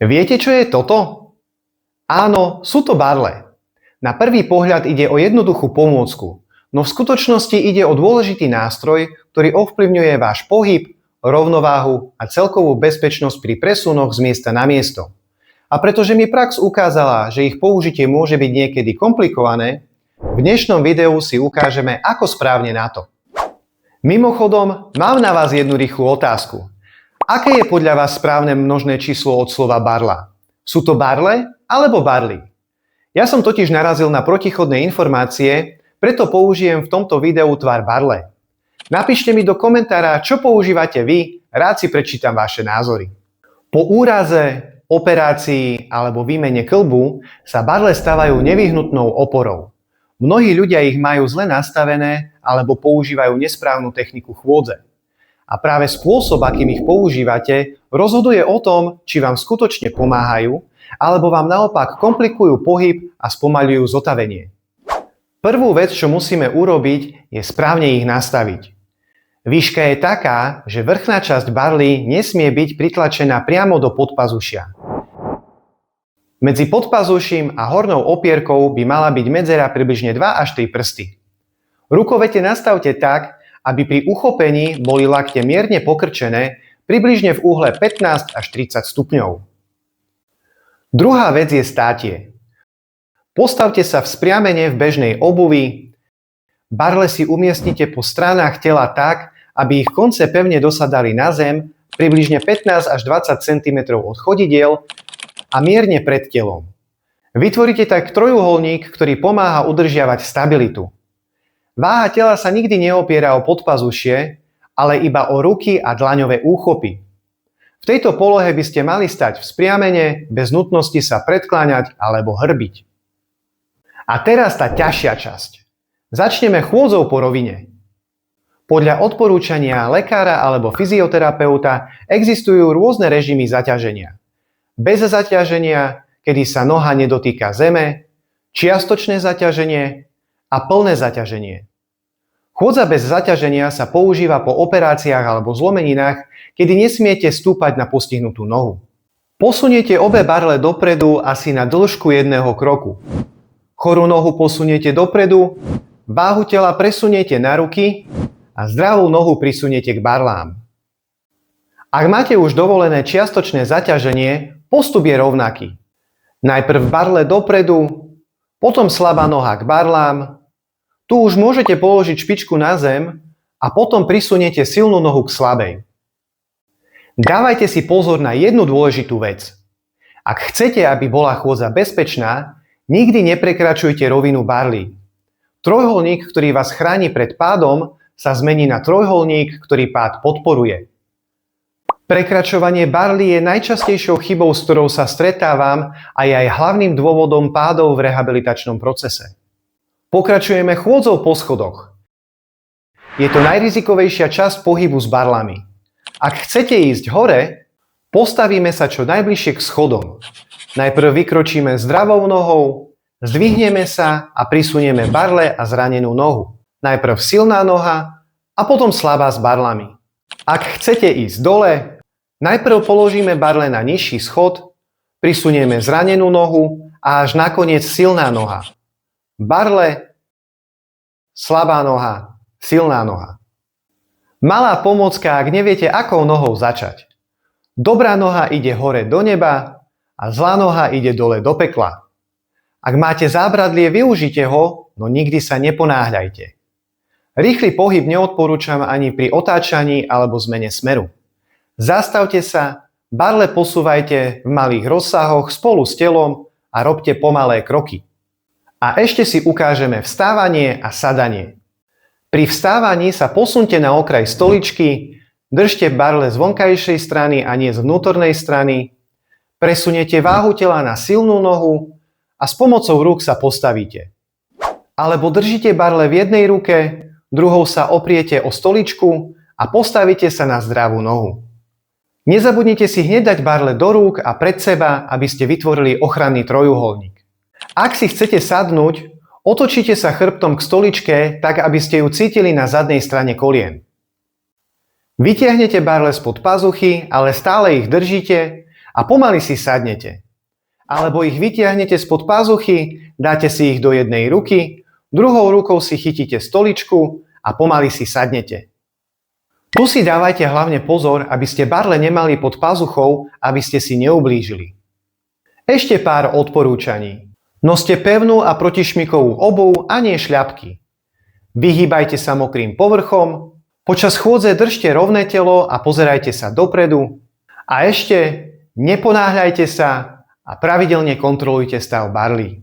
Viete, čo je toto? Áno, sú to barle. Na prvý pohľad ide o jednoduchú pomôcku, no v skutočnosti ide o dôležitý nástroj, ktorý ovplyvňuje váš pohyb, rovnováhu a celkovú bezpečnosť pri presunoch z miesta na miesto. A pretože mi prax ukázala, že ich použitie môže byť niekedy komplikované, v dnešnom videu si ukážeme, ako správne na to. Mimochodom, mám na vás jednu rýchlu otázku. Aké je podľa vás správne množné číslo od slova barla? Sú to barle alebo barly? Ja som totiž narazil na protichodné informácie, preto použijem v tomto videu tvar barle. Napíšte mi do komentára, čo používate vy, rád si prečítam vaše názory. Po úraze, operácii alebo výmene kĺbu sa barle stavajú nevyhnutnou oporou. Mnohí ľudia ich majú zle nastavené alebo používajú nesprávnu techniku chôdze. A práve spôsob, akým ich používate, rozhoduje o tom, či vám skutočne pomáhajú, alebo vám naopak komplikujú pohyb a spomaľujú zotavenie. Prvú vec, čo musíme urobiť, je správne ich nastaviť. Výška je taká, že vrchná časť barly nesmie byť pritlačená priamo do podpazušia. Medzi podpazuším a hornou opierkou by mala byť medzera približne 2 až 3 prsty. Rukovete nastavte tak, aby pri uchopení boli lakte mierne pokrčené, približne v uhle 15 až 30 stupňov. Druhá vec je státie. Postavte sa vzpriamene v bežnej obuvi. Barle si umiestnite po stranách tela tak, aby ich konce pevne dosadali na zem, približne 15 až 20 cm od chodidiel a mierne pred telom. Vytvoríte tak trojuholník, ktorý pomáha udržiavať stabilitu. Váha tela sa nikdy neopiera o podpazušie, ale iba o ruky a dlaňové úchopy. V tejto polohe by ste mali stať vzpriamene, bez nutnosti sa predkláňať alebo hrbiť. A teraz tá ťažšia časť. Začneme chôdzou po rovine. Podľa odporúčania lekára alebo fyzioterapeuta existujú rôzne režimy zaťaženia. Bez zaťaženia, kedy sa noha nedotýka zeme, čiastočné zaťaženie a plné zaťaženie. Chôdza bez zaťaženia sa používa po operáciách alebo zlomeninách, kedy nesmiete stúpať na postihnutú nohu. Posuniete obe barle dopredu asi na dĺžku jedného kroku. Chorú nohu posuniete dopredu, váhu tela presuniete na ruky a zdravú nohu prisuniete k barlám. Ak máte už dovolené čiastočné zaťaženie, postup je rovnaký. Najprv barle dopredu, potom slabá noha k barlám. Tu už môžete položiť špičku na zem a potom prisuniete silnú nohu k slabej. Dávajte si pozor na jednu dôležitú vec. Ak chcete, aby bola chôdza bezpečná, nikdy neprekračujte rovinu barly. Trojholník, ktorý vás chráni pred pádom, sa zmení na trojholník, ktorý pád podporuje. Prekračovanie barly je najčastejšou chybou, s ktorou sa stretávam a je aj hlavným dôvodom pádov v rehabilitačnom procese. Pokračujeme chôdzou po schodoch. Je to najrizikovejšia časť pohybu s barlami. Ak chcete ísť hore, postavíme sa čo najbližšie k schodom. Najprv vykročíme zdravou nohou, zdvihneme sa a prisunieme barle a zranenú nohu. Najprv silná noha a potom slabá s barlami. Ak chcete ísť dole, najprv položíme barle na nižší schod, prisunieme zranenú nohu a až nakoniec silná noha. Barle, slabá noha, silná noha. Malá pomôcka, ak neviete, akou nohou začať. Dobrá noha ide hore do neba a zlá noha ide dole do pekla. Ak máte zábradlie, využite ho, no nikdy sa neponáhľajte. Rýchly pohyb neodporúčam ani pri otáčaní alebo zmene smeru. Zastavte sa, barle posúvajte v malých rozsahoch spolu s telom a robte pomalé kroky. A ešte si ukážeme vstávanie a sadanie. Pri vstávaní sa posunte na okraj stoličky, držte barle z vonkajšej strany a nie z vnútornej strany, presuniete váhu tela na silnú nohu a s pomocou rúk sa postavíte. Alebo držite barle v jednej ruke, druhou sa opriete o stoličku a postavíte sa na zdravú nohu. Nezabudnite si hneď dať barle do rúk a pred seba, aby ste vytvorili ochranný trojuholník. Ak si chcete sadnúť, otočite sa chrbtom k stoličke, tak aby ste ju cítili na zadnej strane kolien. Vytiahnete barle spod pazuchy, ale stále ich držíte a pomaly si sadnete. Alebo ich vytiahnete spod pazuchy, dáte si ich do jednej ruky, druhou rukou si chytíte stoličku a pomaly si sadnete. Tu si dávajte hlavne pozor, aby ste barle nemali pod pazuchou, aby ste si neublížili. Ešte pár odporúčaní. Noste pevnú a protišmikovú obuv a nie šľapky. Vyhýbajte sa mokrým povrchom, počas chôdze držte rovné telo a pozerajte sa dopredu. A ešte neponáhľajte sa a pravidelne kontrolujte stav barlí.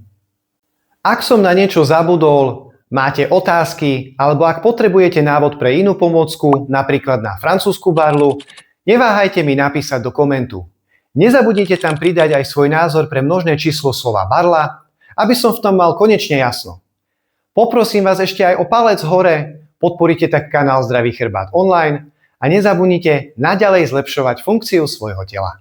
Ak som na niečo zabudol, máte otázky alebo ak potrebujete návod pre inú pomôcku, napríklad na francúzsku barlu, neváhajte mi napísať do komentu. Nezabudnite tam pridať aj svoj názor pre množné číslo slova barla, aby som v tom mal konečne jasno. Poprosím vás ešte aj o palec hore, podporíte tak kanál Zdravý chrbát online a nezabudnite naďalej zlepšovať funkciu svojho tela.